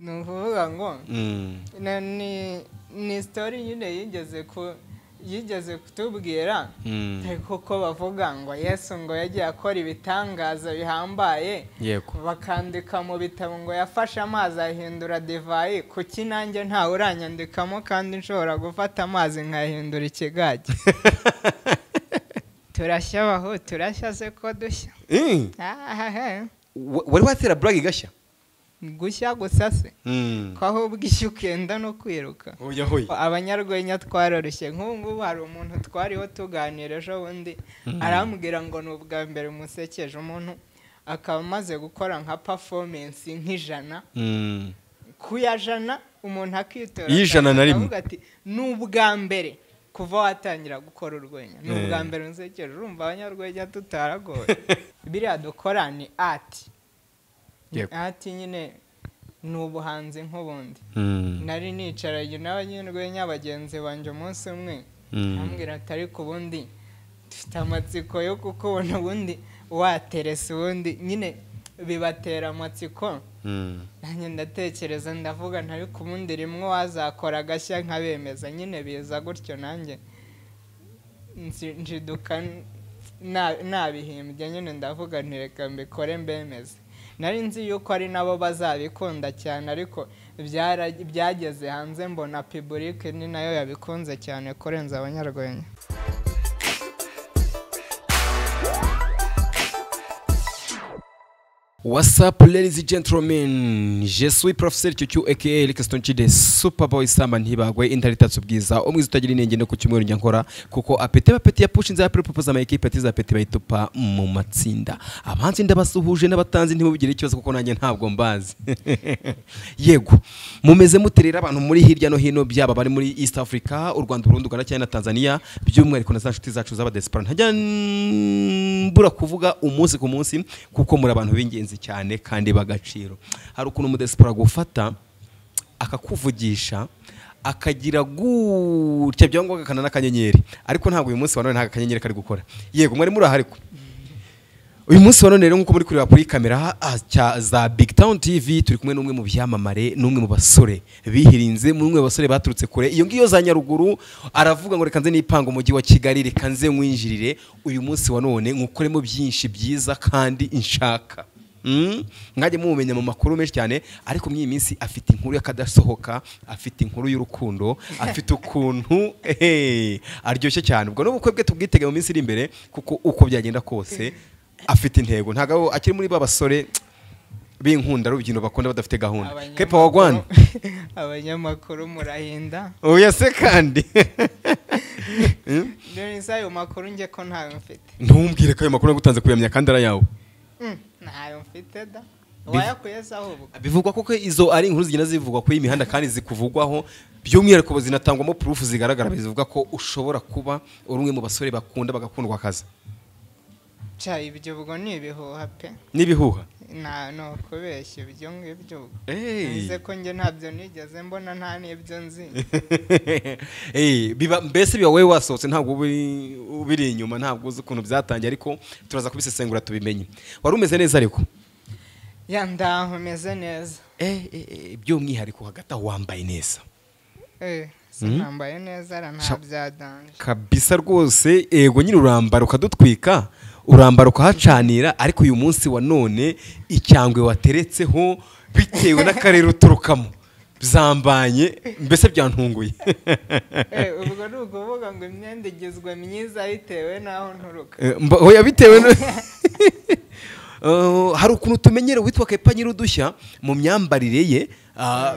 nuvuga ngo ni story nyine yigeze kutubwira ariko ko bavuga ngo Yesu ngo yagiye akora ibitangaza bihambaye bakandika mu bitabo ngo yafashe amazi ahindura divayi kuki nanjye nta uranyandikamo kandi nshobora gufata amazi nkahindura ikigage turashyabaho turashyaze ko dushya wari watera brag igashya gushya gusa se ko ahubwo ishya ukenda no kwiruka abanyarwenya twaroroshye nk'ubu hari umuntu twariho tuganira ejo bundi arambwira ngo ni ubwa mbere umusekeje umuntu akaba amaze gukora nka performance nk'ijana ku yajana umuntu akitora avuga ati ni ubwa mbere kuva watangira gukora urwenya ni ubwa mbere unsekeje urumva abanyarwenya tutaragoye biriya dukora ni ati nyine ni ubuhanzi nk'ubundi nari nicaranye n'abanyarwenya bagenzi banjye umunsi umwe ambwira ati ariko ubundi dufite amatsiko yo kukubona ubundi waterese ubundi nyine bibatera amatsiko nanjye ndatekereza ndavuga ntariko ubundi rimwe wazakora agashya nkabemeza nyine biza gutyo nanjye njiduka nabihimbye nyine ndavuga ntireka mbikore mbemeze nari nzi yuko ari nabo bazabikunda cyane ariko byageze hanze mbona public ni nayo yabikunze cyane kurenza abanyarwenya. What's up, ladies and gentlemen? Je suis professeur Chuchu aka Eric Stonchide Superboy Samba ntibagwe intaritatse ubwiza umwiza utagira inenge no ku cyumweru nyankora kuko apeti ya push nza propose ama equipe atiza apeti bayitupa mu matsinda abanzi ndabasuhuje n'abatanzi ntibugire ikibazo kuko nanjye ntabwo mbazi yego mumeze muterera abantu muri hirya no hino byaba bari muri East Africa u Rwanda Burundi Uganda cyane na Tanzania by'umwihariko na zanshuti zacu z'aba diaspora ntajya mbura kuvuga umunsi ku munsi kuko muri abantu b'ingenzi cyane kandi bagaciro hari ukuntu umudespora gufata akakuvugisha akagira gutya byango akana n'akanyenyeri ariko ntabwo uyu munsi wanone nta kanyenyeri kari gukora yego mwari muri ahari ko uyu munsi wanone rero nkuko muri kureba kuri kamera za Big Town TV turi kumwe n'umwe mu byamamare n'umwe mu basore bihirinze mu umwe basore baturutse kure iyo ngiyo za Nyaruguru aravuga ngo reka nze nipanga umujyi wa Kigali reka nze mwinjirire uyu munsi wanone nkukoremo byinshi byiza kandi inshaka mwajye mumenya mu makuru menshi cyane ariko muri iyi minsi afite inkuru yakadasohoka afite inkuru y'urukundo afite ukuntu aryoshye cyane ubwo n'ubukwe bwe tubwitege mu minsi iri imbere kuko uko byagenda kose afite intego ntago akiri muri babasore b'inkunda rubyino bakunda badafite gahunda kepa wagwana abanyamakuru murahinda oya se kandi none sayo makuru nge ko ntayo mfite ntumbwire ko ayo makuru nagutanze kuyamya kandi ara yawe ntayo mfite da wayakuyesa ahubwo bivugwa ko izo ari inkuru zigenda zivugwa ku imihanda kandi zikuvugwaho by'umwihariko zinatangwamo proof zigaragara bivuga ko ushobora kuba urumwe mu basore bakunda bagakundwa akazi ibyo ubwo ni ibihuha pe n'ibihuha no kubeshya ibyo ngibyo nze ko nge ntabyo nigeze mbona nta n'ibyo nzi mbese biba wowe wasohotse ntabwo ubiri inyuma ntabwo uzi ukuntu byatangiye ariko turaza kubisesengura tubimenye wari umeze neza ariko ndaho meze neza by'umwihariko hagati aho wambaye neza sinambaye neza nta byadanje kabisa rwose ego nyine urambara ukadutwika urambara ukahacanira ariko uyu munsi wa none icyangwe wateretseho bitewe n'akarere uturukamo byambanye mbese byantunguye ubwo ni ukuvuga ngo imyenda igizwe myiza bitewe n'aho nturuka oya bitewe hari ukuntu tumenyere witwa Kepa Nyirudushya mu myambarire ye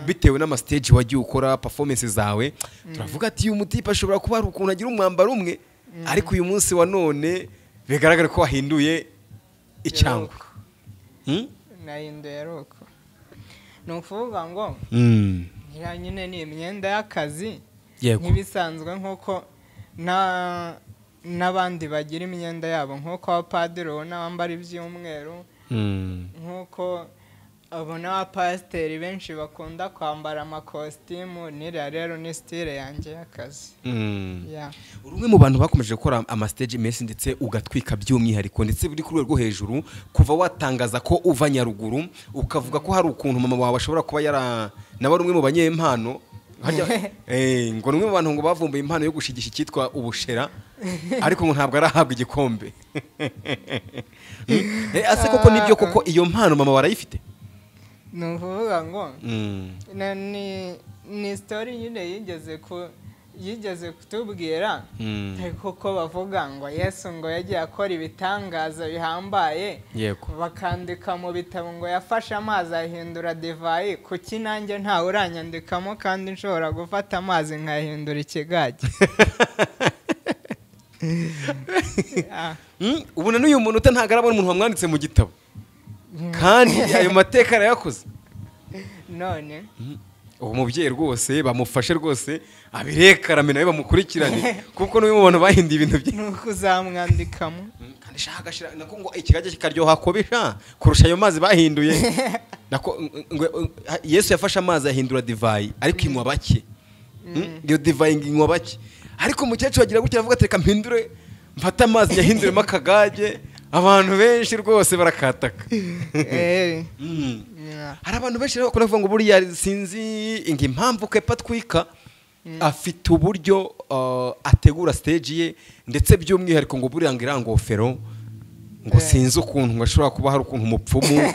bitewe n'amastage wagiye ukora performance zawe turavuga ati uyu mutipe ashobora kuba ari ukuntu agira umwambaro umwe ariko uyu munsi wa none bigaragara ko wahinduye icyangwe nahinduye roko ni ukuvuga ngo nyine ni imyenda y'akazi nk'ibisanzwe nk'uko n'abandi bagira imyenda yabo nk'uko abapadiri ubona bambara iby'umweru nk'uko abo n'abapasiteri benshi bakunda kwambara amakositimu n'iriya rero ni style yanjye y'akazi. Urumwe mu bantu bakomeje gukora amastage menshi ndetse ugatwika by'umwihariko ndetse buri kuri rwo hejuru kuva watangaza ko uva Nyaruguru ukavuga ko hari ukuntu mama wawe ashobora kuba yara nabo rumwe mu banyempano ngo rumwe mu bantu ngo bavumbuye impano yo gushigisha cyitwa ubushera ariko ngo ntabwo arahabwa igikombe. Ase koko nibyo koko iyo mpano mama warayifite? Nuvuga ngo ni story nyine yigeze kutubwira kuko bavuga ngo Yesu ngo yagiye akora ibitangaza bihambaye bakandika mu bitabo ngo yafashe amazi ahindura divayi, kuki nanjye ntawe uranyandikamo kandi nshobora gufata amazi nkahindura ikigage. Ubona n'uyu muntu utagarabona umuntu wamwanditse mu gitabo kandi ayo mateka arayakoze none uwo mubyeyi rwose bamufashe rwose abirekarame nawe bamukurikirane kuko n'uyu muntu bahindiye ibintu bye nuko uzamwandikamo kandi shaka nako ngo ikigage kikaryoha kobisha kurusha ayo mazi bahinduye nako Yesu yafashe amazi ahindura divayi ariko inywa bake iyo divayi inywa bake ariko umukecuru agira gutya avuga ati reka mpindure mfata amazi yahinduremo akagage abantu benshi rwose barakataka. Hari abantu benshi rero bakunda kuvuga ngo buriya sinzi impamvu Kepa Twika afite uburyo ategura stage ye ndetse by'umwihariko ngo buriya ngo irangofero ngo sinzi ukuntu ngo ashobora kuba hari ukuntu umupfumu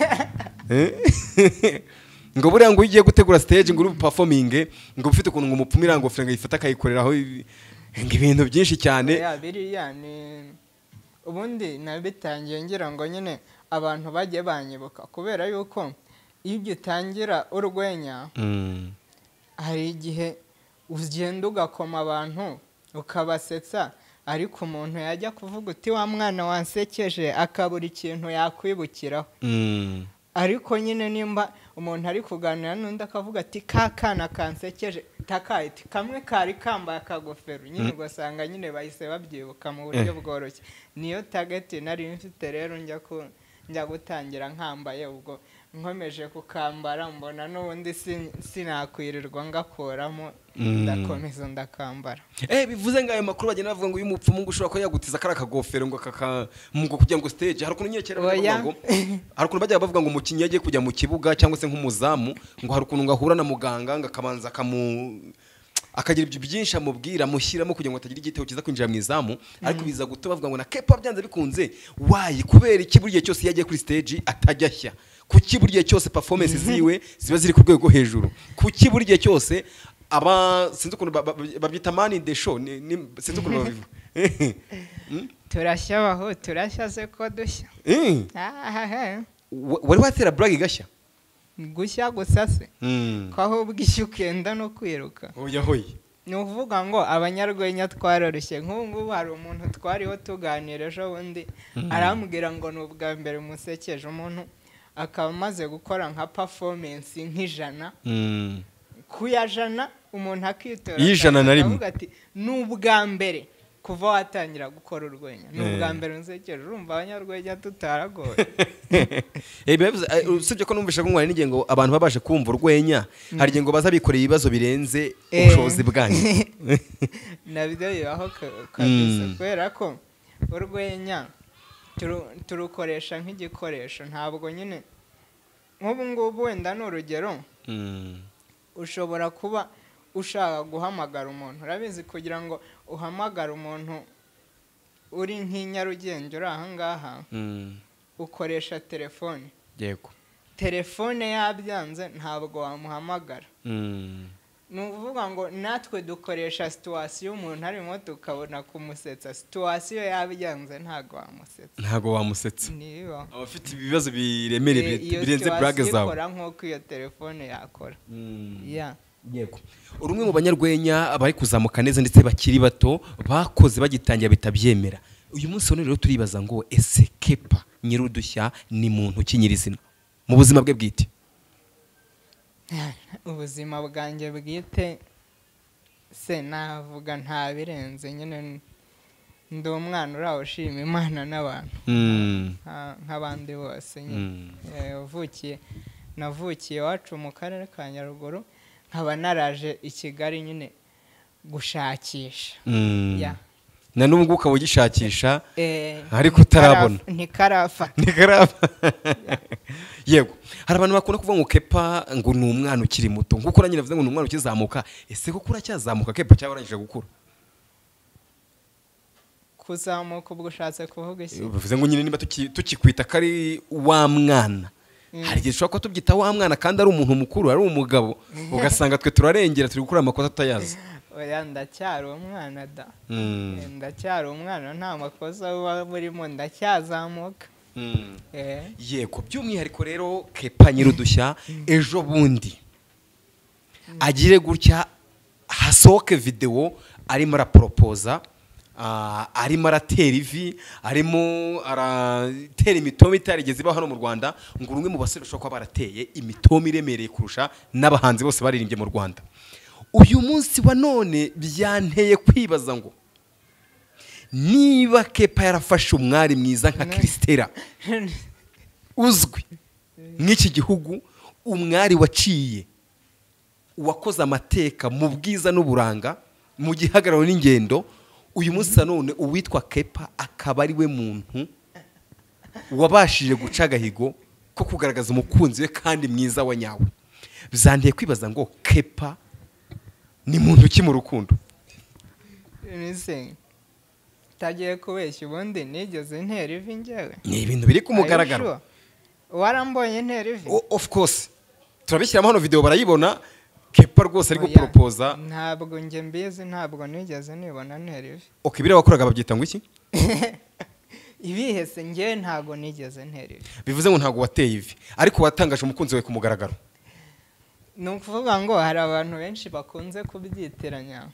ngo buriya ngo ugiye gutegura stage ngo uri performing ngo ufite ukuntu ngo umupfumu irangofero ngo yifata akayikoreraho ibintu byinshi cyane. Biriya ni ubundi nabitangiye ngira ngo nyine abantu bajye banyibuka kubera yuko iyo ugitangira urwenya hari igihe ugenda ugakoma abantu ukabasetsa ariko umuntu yajya kuvuga uti wa mwana wansekeje akabura ikintu yakwibukiraho. Ariko nyine nimba umuntu ari kuganira n'undi akavuga ati kakana kansekeje takayiti kamwe kari kambaye akagofero nyine ugasanga nyine bahise babyibuka mu buryo bworoshye. Niyo target nari mfite rero njya gutangira nkambaye ubwo nkomeje kukambara mbona n'ubundi sinakwirirwa ngakoramo ndakomeza ndakambara. Bivuze ngo ayo makuru bagenda bavuga ngo uyu mupfumu ushobora ko yagutiza kara kagofero ngo ngo kujya ngo stage hari ukuntu nyekera bavuga ngo hari ukuntu bajya bavuga ngo umukinnyi yagiye kujya mu kibuga cyangwa se nk'umuzamu ngo hari ukuntu ngahura na muganga ngakabanza akagira ibyo byinshi amubwira mushyiramo kugira ngo atagira igitego kiza kwinjira mu izamu ariko biza guto bavuga ngo na Kepa byanze bikunze wayi kubera iki buri gihe cyose yagiye kuri stage atajya shya, kuki buri gihe cyose performance ziwe ziba ziri ku rwego hejuru, kuki buri gihe cyose sinzi ukuntu babyita man in the show sinzi ukuntu babivuga turashyabaho turashyaze ko dushya. wari watera brag igashya gushya gusa se ko ahubwo ishya ukenda no kwiruka. Ni uvuga ngo abanyarwenya twaroroshye nk'ubu hari umuntu twariho tuganira ejo bundi arambwira ngo ni ubwa mbere musekeje umuntu akaba amaze gukora nka performance nk'ijana kuyajana umuntu akitora y'ijana na rimwe ati ni ubwa mbere kuva watangira gukora urwenya ni ubwa mbere nsekeje urumva abanyarwenya tutaragoye. Usibye ko numvisha ko mwari n'igihe ngo abantu babashe kumva urwenya hari igihe ngo baza bikoreye ibibazo birenze ubushobozi bwanyu. Nabyo bibaho kabisa kubera ko urwenya turukoresha nk'igikoresho ntabwo nyine nk'ubu ngubu wenda ni urugero ushobora kuba ushaka guhamagara umuntu urabizi kugira ngo uhamagare umuntu uri nk'inyarugenge uri ahangaha ukoresha telefone. Telefone yabyanze ntabwo wamuhamagara. Ni ukuvuga ngo natwe dukoresha situwasiyo umuntu arimo tukabona kumusetsa situwasiyo yabyanze ntabwo wamusetsa niba abafite ibibazo biremereye birenze brag zawe ikora nk'uko iyo telefone yakora. Urumwe mu banyarwenya bari kuzamuka neza ndetse bakiri bato bakoze bagitangira bitabyemera. Uyu munsi rero turibaza ngo ese Kepa Nyirudushya ni muntu kinyirizina mu buzima bwe bwite? Ubuzima bwanjye bwite se navuga nta birenze nyine ndi umwana uraho ushima Imana n'abantu nk'abandi bose nyine uvukiye navukiye iwacu mu karere ka Nyaruguru nkaba naraje i Kigali nyine gushakisha ya na nubwo ukaba ugishakisha ariko utarabona ntikarafata yego hari abantu bakunda kuvuga ngo Kepa ngo ni umwana ukiri muto nkuko nanjye navuze ngo ni umwana ukizamuka ese koko uracyazamuka Kepa cyangwa urangije gukura kuzamuka ubwo ushatse kuvuga iki bivuze ngo nyine niba tukikwita kari wa mwana hari igihe ushobora kuba tubyita wa mwana kandi ari umuntu mukuru ari umugabo ugasanga twe turarengera turi gukora amakosa tutayazi oya ndacyari umwana da ndacyari umwana nta makosa uba burimo ndacyazamuka yego by'umwihariko rero Kepa Nyirudushya ejo bundi agire gutya hasohoke video arimo araporopoza arimo aratera ivi arimo aratera imitoma itarigeze ibaho hano mu Rwanda ngo rumwe mu basore bashobora kuba barateye imitoma iremereye kurusha n'abahanzi bose baririmbye mu Rwanda uyu munsi wa none byanteye kwibaza ngo niba Kepa yarafashe umwari mwiza nka Christella uzwi nk'iki gihugu umwari waciye wakoze amateka mu bwiza n'uburanga mu gihagararo n'ingendo uyu munsi none uwitwa Kepa akaba ari we muntu wabashije guca agahigo ko kugaragaza umukunzi we kandi mwiza wa nyawe bizandiye kwibaza ngo Kepa ni muntu ki mu rukundo nise tagiye kubeshya ubundi nigeze ntera ivi njyewe ni ibintu biri ku mugaragaro warambonye ntera ivi of course turabishyiramo hano video barayibona Kepa rwose ari guporopoza ntabwo njye mbizi ntabwo nigeze nibona ntera ivi okay bire wakoraga babyita ngo iki ibihese njye ntabwo nigeze ntera ivi bivuze ngo ntabwo wateye ivi ariko watangaje umukunzi we ku mugaragaro ni ukuvuga ngo hari abantu benshi bakunze kubyitiranya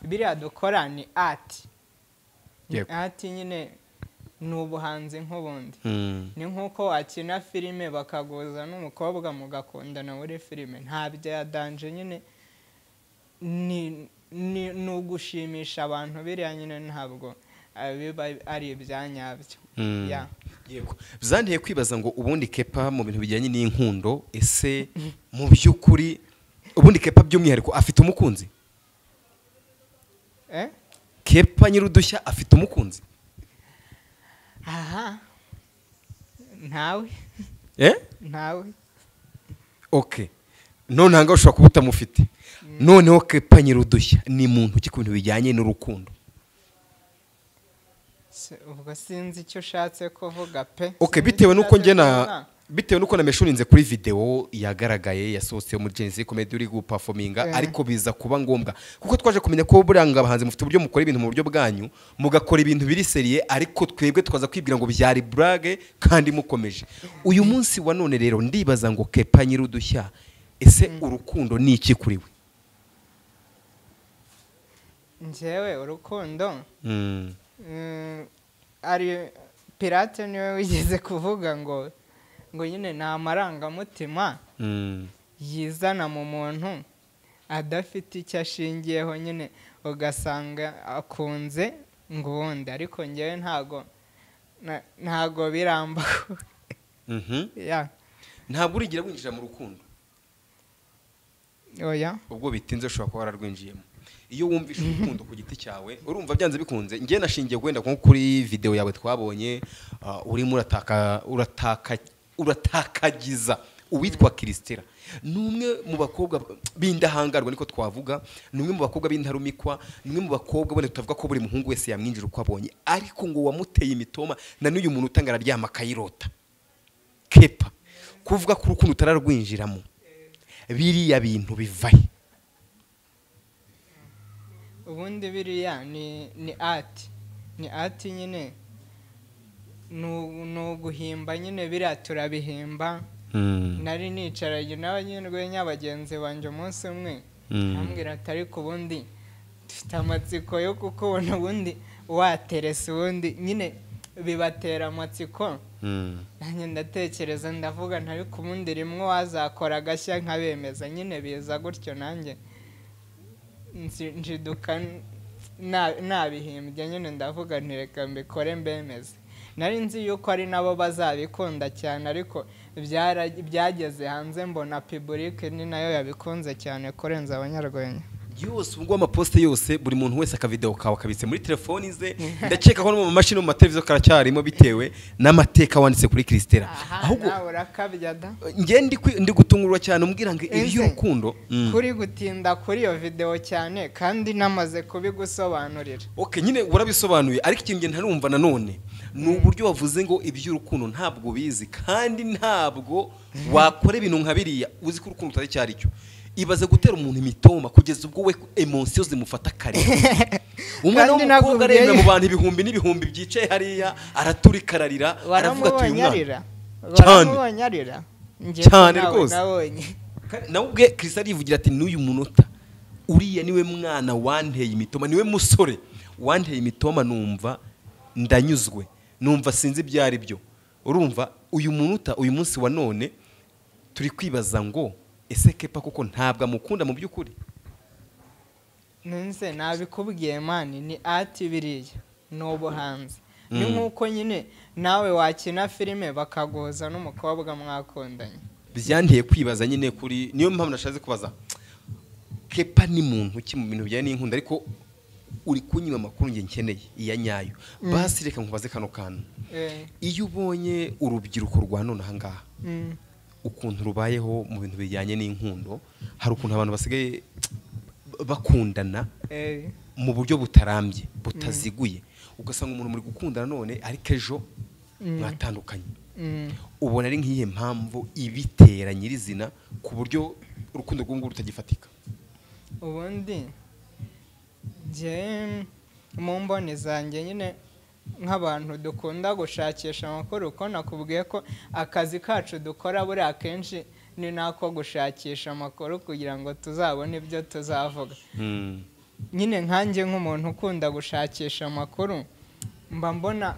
biriya dukora ni ati ati nyine ni ubuhanzi nk'ubundi ni nk'uko wakina filime bakaguza n'umukobwa mugakundana muri filime ntabyo yadanje nyine ni ugushimisha abantu biriya nyine ntabwo biba ari ibyanyabyo yego bizandiye kwibaza ngo ubundi Kepa mu bintu bijyanye n'inkundo ese mu by'ukuri ubundi Kepa by'umwihariko afite umukunzi Kepa Nyirudushya afite umukunzi aha ntawe ntawe okay none hanga ushobora kuba utamufite noneho Kepa Nyirudushya ni muntu ki ku bintu bijyanye n'urukundo ubwo sinzi icyo ushatse kuvuga pe okay bitewe nuko nameshurinze kuri video yagaragaye yasohotse muri Genesis Comedy uri guperforminga ariko biza kuba ngombwa kuko twaje kumenya ko buranga abahanzi mufite uburyo mukora ibintu mu buryo bwanyu mugakora ibintu biri serie ariko twebwe twaza kwibwira ngo byari brage kandi mukomeje uyu munsi wa none rero ndibaza ngo Kepa Nyirudushya ese urukundo ni iki kuri we njyewe urukundo ari Pirate niwe wigeze kuvuga ngo nyine nta marangamutima yizana mu muntu adafite icyo ashingiyeho nyine ugasanga akunze ngo ubundi ariko njyewe ntago birambaho ntabwo urigira winjira mu rukundo oya ubwo bitinze ushobora kuba wararwinjiyemo iyo wumvishe urukundo ku giti cyawe urumva byanze bikunze njye nashingiye gwenda nko kuri video yawe twabonye urimo uratakagiza uwitwa Christella numwe mu bakobwa bindahangarwa niko twavuga numwe mu bakobwa bintarumikwa numwe mu bakobwa bone tutavuga ko buri muhungu wese yamwinjira uko abonye ariko ngo wamuteye imitoma na n'uyu muntu utangara ryama kayirota Kepa kuvuga ko urukundo utararwinjiramo biriya bintu bivaye ubundi biriya ni ati nyine no guhimba nyine biriya turabihimba nari nicaranye n'abanyarwenya bagenzi banjye umunsi umwe ambwira atari ku bundi dufite amatsiko yo kukubona ubundi waterese ubundi nyine bibatera amatsiko nanjye ndatekereza ndavuga ntari ku bundi rimwe wazakora agashya nkabemeza nyine biza gutyo nanjye njiduka nabihimbye nyine ndavuga ntireka mbikore mbemeze nari nzi yuko ari nabo bazabikunda cyane ariko byageze hanze mbona public ni nayo yabikunze cyane kurenza abanyarwenya yose ubwo amaposte yose buri muntu wese akavideo kawe akabitse muri telefoni ze ndakeka ko no mu mashini mu mateleviziyo karacyarimo bitewe n'amateka wanditse kuri Kristera ahubwo urakabya da nge ndi gutungurwa cyane umbwira ngo iby'urukundo kuri gutinda kuri iyo video cyane kandi namaze kubigusobanurira okay nyine urabisobanuye ariko ikintu ntarumva nanone ni uburyo wavuze ngo iby'urukundo ntabwo bizi kandi ntabwo wakora ibintu nka biriya uzi ko urukundo utari cyari cyo ibaze gutera umuntu imitoma kugeza ubwo we emotions zimufata kare umwana w'umukobwa aremera mu bantu ibihumbi n'ibihumbi byicaye hariya araturikararira aravuga ati uyu mwana cyane rwose nawe ubwe Kristo arivugira ati n'uyu munota uriya niwe mwana wanteye imitoma niwe musore wanteye imitoma numva ndanyuzwe numva sinzi ibyo ari byo urumva uyu munota uyu munsi wa none turi kwibaza ngo ese Kepa kuko ntabwo amukunda mu by'ukuri nze nabikubwiye mani ni ati biriya n'ubuhanzi ni nkuko nyine nawe wakina filime bakagoza n'umukobwa mwakundanye byanteye kwibaza nyine kuri niyo mpamvu nashaze kubaza Kepa ni muntu ki mu bintu bijyanye n'inkunda ariko uri kunyima amakuru nge nkeneye iya nyayo basi reka nkubaze kano kantu iyo ubonye urubyiruko rwa none aha ngaha ukuntu rubayeho mu bintu bijyanye n'inkundo hari ukuntu abantu basigaye bakundana mu buryo butarambye butaziguye ugasanga umuntu muri gukundana none ariko ejo mwatandukanye ubona ari nk'iyihe mpamvu ibitera nyirizina ku buryo urukundo rw'ubu rutagifatika ubundi njye mu mboni zanjye nyine nk'abantu dukunda gushakisha amakuru uko nakubwiye ko akazi kacu dukora buri akenshi ni nako gushakisha amakuru kugira ngo tuzabone ibyo tuzavuga nyine nkanjye nk'umuntu ukunda gushakisha amakuru mba mbona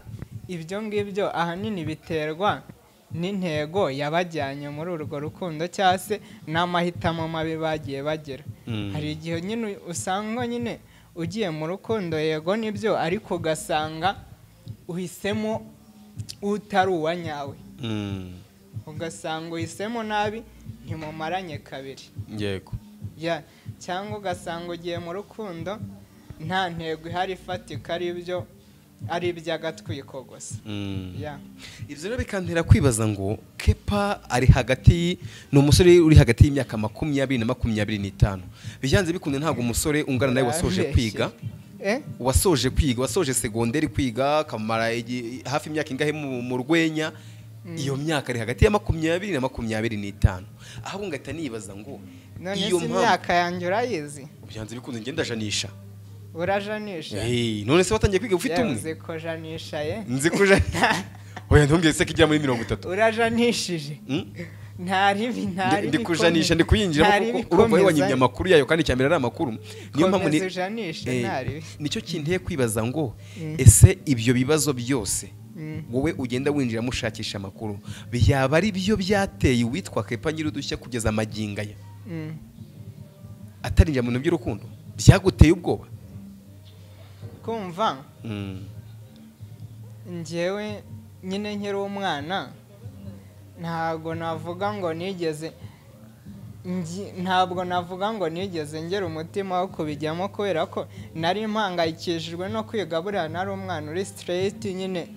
ibyo ngibyo ahanini biterwa n'intego yabajyanye muri urwo rukundo cyangwa se n'amahitamo mabi bagiye bagira hari igihe nyine usanga nyine ugiye mu rukundo yego nibyo ariko ugasanga uhisemo utari uwa nyawe ugasanga uhisemo nabi ntimumaranye kabiri yego cyangwa ugasanga ugiye mu rukundo nta ntego ihari ifatika ari iby'agatwiko gusa ibyo rero bikantera kwibaza ngo Kepa ari hagati ni umusore uri hagati y'imyaka 20 na 25 bijyanze bikunde ntabwo umusore ungana nawe wasoje kwiga wasoje segonderi kwiga kamara hafi imyaka ingahe mu rwenya iyo myaka ari hagati ya 20 na 25 aho ngahita nibaza ngo iyo myaka yanjye urayizi byanze bikunze ngenda janisha urajanisha none se watangiye kwiga ufite umwe nzi ko janisha nzi ko janisha oya ntumbwiye se kijya muri 30 urajanishije ntaribi ndi kujanisha ndi kuyinjira kuko urumva wanyimye amakuru yayo kandi cyambere ari amakuru niyo mpamvu nicyo kinteye kwibaza ngo ese ibyo bibazo byose wowe ugenda winjira mushakisha amakuru byaba ari byo byateye witwa Kepa Nyirudushya kugeza amaginga ye atarinjira mu bintu by'urukundo byaguteye ubwoba kumva njyewe nyine nkiri umwana ntabwo navuga ngo nigeze ngera umutima wo kubijyamo kubera ko nari mpangayikishijwe no kwiga buriya nari umwana uri straight nyine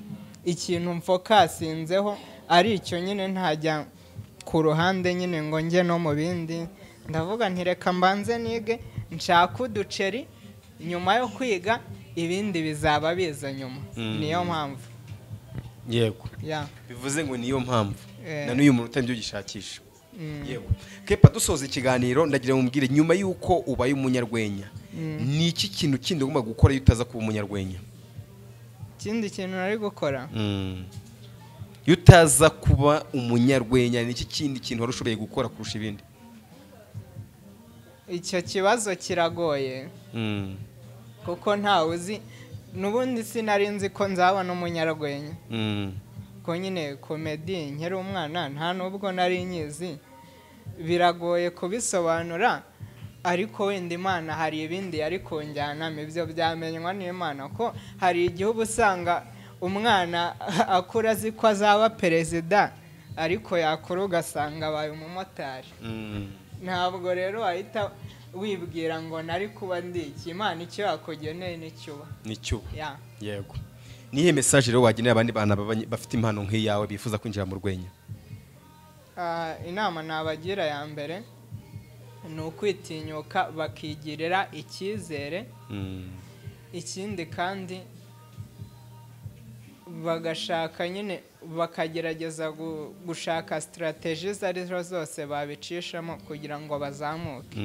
ikintu mfokasinzeho ari icyo nyine ntajya ku ruhande nyine ngo njye no mu bindi ndavuga ntireka mbanze nige nshaka uduceri nyuma yo kwiga ibindi bizaba biza nyuma niyo mpamvu yego bivuze ngo niyo mpamvu na n'uyu muntu utari byo gishakisha yego Kepa dusoza ikiganiro ndagira ngo mbwire nyuma yuko ubaye umunyarwenya ni iki kintu kindi ugomba gukora iyo utaza kuba umunyarwenya ikindi kintu nari gukora iyo utaza kuba umunyarwenya ni iki kindi kintu wari ushoboye gukora kurusha ibindi icyo kibazo kiragoye kuko ntawe uzi n'ubundi sinari nzi ko nzabona umunyarwenya ko nyine komedi nkiri umwana nta nubwo nari nyizi biragoye kubisobanura ariko wenda Imana hari ibindi yari kunjyanamo ibyo byamenywa n'Imana ko hari igihe uba usanga umwana akura azi ko azaba perezida ariko yakura ugasanga abaye umumotari. Ntabwo rero wahita wibwira ngo nari kuba ndi iki. Imana icyo yakugeneye nicyo. Yego. Nihe message rero wagenera abandi bana bafite impano nk'iyawe bifuza kwinjira mu rwenya? Inama nabagira ya mbere ni ukwitinyuka bakigirira icyizere. Ikindi kandi bagashaka nyine bakagerageza gushaka strategies arizo zose babicishamo kugira ngo bazamuke.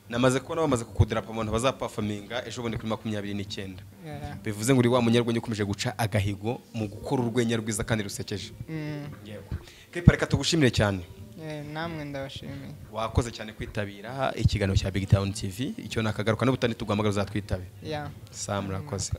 Namaze kubona bamaze kukudrapa umuntu bazaperforminga ejo bundi kuri 29. Bivuze ngo uri wa munyarwenya ukomeje guca agahigo mu gukora urwenya rwiza kandi rusekeje. Yego. Reka tugushimire cyane. Namwe ndabashimiye. Wakoze cyane kwitabira ikiganiro cya Big Town TV. Icyo nakagaruka n'ubutani tuguhamagara uzatwitabe. Yeah. Sam rakoze.